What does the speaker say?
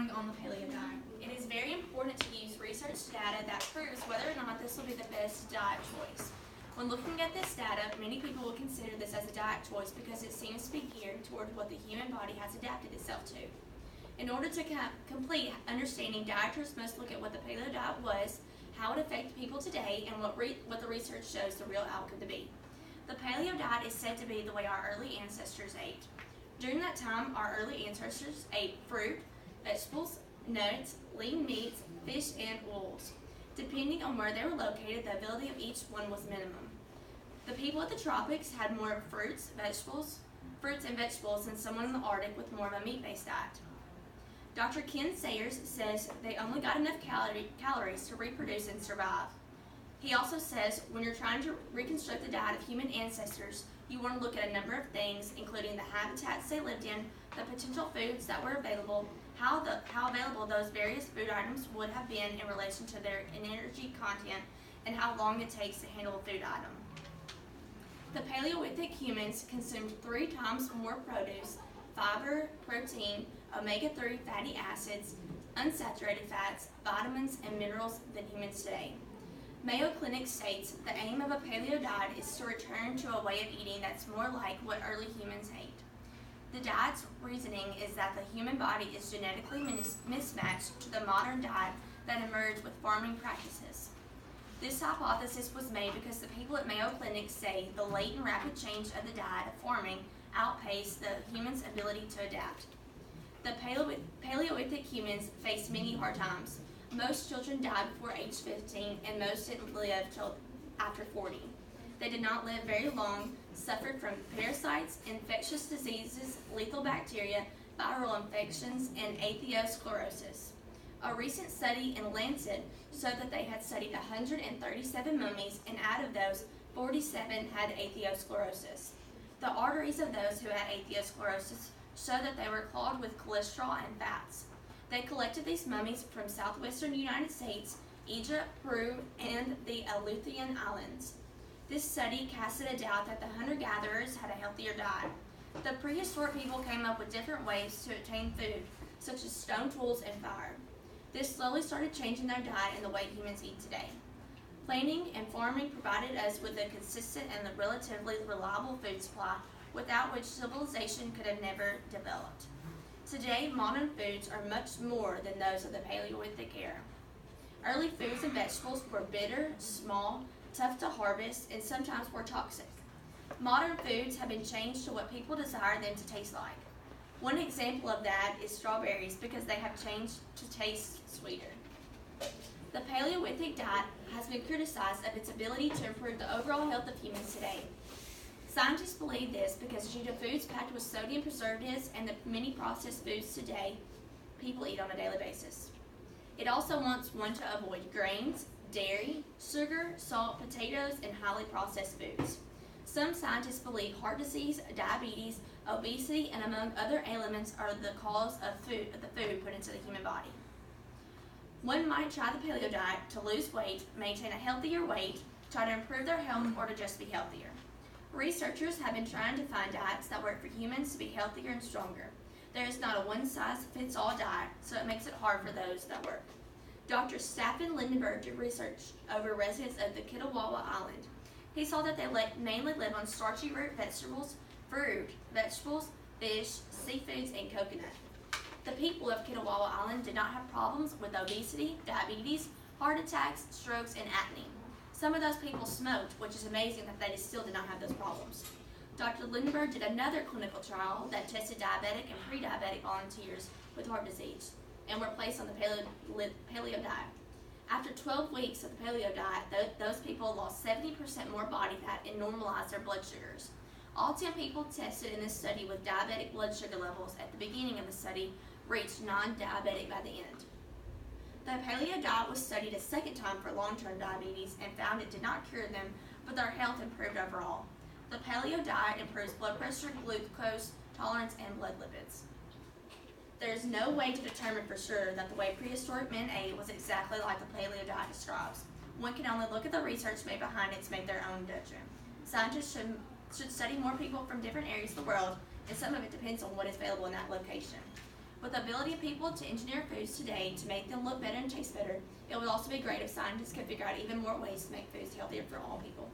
going on the paleo diet. It is very important to use research data that proves whether or not this will be the best diet choice. When looking at this data, many people will consider this as a diet choice because it seems to be geared toward what the human body has adapted itself to. In order to complete understanding, dieters must look at what the paleo diet was, how it affected people today, and what the research shows the real outcome to be. The paleo diet is said to be the way our early ancestors ate. During that time, our early ancestors ate fruit, vegetables, nuts, lean meats, fish, and oils. Depending on where they were located, the ability of each one was minimum. The people at the tropics had more fruits and vegetables than someone in the Arctic with more of a meat-based diet. Dr. Ken Sayers says they only got enough calories to reproduce and survive. He also says when you're trying to reconstruct the diet of human ancestors, you want to look at a number of things, including the habitats they lived in, the potential foods that were available, how available those various food items would have been in relation to their energy content, and how long it takes to handle a food item. The Paleolithic humans consumed 3 times more produce, fiber, protein, omega-3 fatty acids, unsaturated fats, vitamins, and minerals than humans today. Mayo Clinic states the aim of a paleo diet is to return to a way of eating that's more like what early humans ate. The diet's reasoning is that the human body is genetically mismatched to the modern diet that emerged with farming practices. This hypothesis was made because the people at Mayo Clinic say the late and rapid change of the diet of farming outpaced the human's ability to adapt. The Paleolithic humans faced many hard times. Most children died before age 15, and most didn't live till after 40. They did not live very long, suffered from parasites, infectious diseases, lethal bacteria, viral infections, and atherosclerosis. A recent study in Lancet showed that they had studied 137 mummies, and out of those, 47 had atherosclerosis. The arteries of those who had atherosclerosis showed that they were clogged with cholesterol and fats. They collected these mummies from southwestern United States, Egypt, Peru, and the Aleutian Islands. This study casted a doubt that the hunter-gatherers had a healthier diet. The prehistoric people came up with different ways to obtain food, such as stone tools and fire. This slowly started changing their diet and the way humans eat today. Planting and farming provided us with a consistent and relatively reliable food supply, without which civilization could have never developed. Today, modern foods are much more than those of the Paleolithic era. Early foods and vegetables were bitter, small, tough to harvest, and sometimes were toxic. Modern foods have been changed to what people desire them to taste like. One example of that is strawberries because they have changed to taste sweeter. The Paleolithic diet has been criticized of its ability to improve the overall health of humans today. Scientists believe this because due to foods packed with sodium preservatives and the many processed foods today people eat on a daily basis. It also wants one to avoid grains, dairy, sugar, salt, potatoes, and highly processed foods. Some scientists believe heart disease, diabetes, obesity, and among other ailments are the cause of the food put into the human body. One might try the paleo diet to lose weight, maintain a healthier weight, try to improve their health, or to just be healthier. Researchers have been trying to find diets that work for humans to be healthier and stronger. There is not a one-size-fits-all diet, so it makes it hard for those that work. Dr. Staffan Lindenberg did research over residents of the Kittiwawa Island. He saw that they mainly live on starchy root vegetables, fruit, vegetables, fish, seafoods, and coconut. The people of Kittiwawa Island did not have problems with obesity, diabetes, heart attacks, strokes, and acne. Some of those people smoked, which is amazing that they still did not have those problems. Dr. Lindenberg did another clinical trial that tested diabetic and pre-diabetic volunteers with heart disease and were placed on the paleo diet. After 12 weeks of the paleo diet, those people lost 70% more body fat and normalized their blood sugars. All 10 people tested in this study with diabetic blood sugar levels at the beginning of the study reached non-diabetic by the end. The paleo diet was studied a second time for long-term diabetes and found it did not cure them, but their health improved overall. The paleo diet improves blood pressure, glucose tolerance, and blood lipids. There is no way to determine for sure that the way prehistoric men ate was exactly like the paleo diet describes. One can only look at the research made behind it to make their own judgment. Scientists should study more people from different areas of the world, and some of it depends on what is available in that location. With the ability of people to engineer foods today to make them look better and taste better, it would also be great if scientists could figure out even more ways to make foods healthier for all people.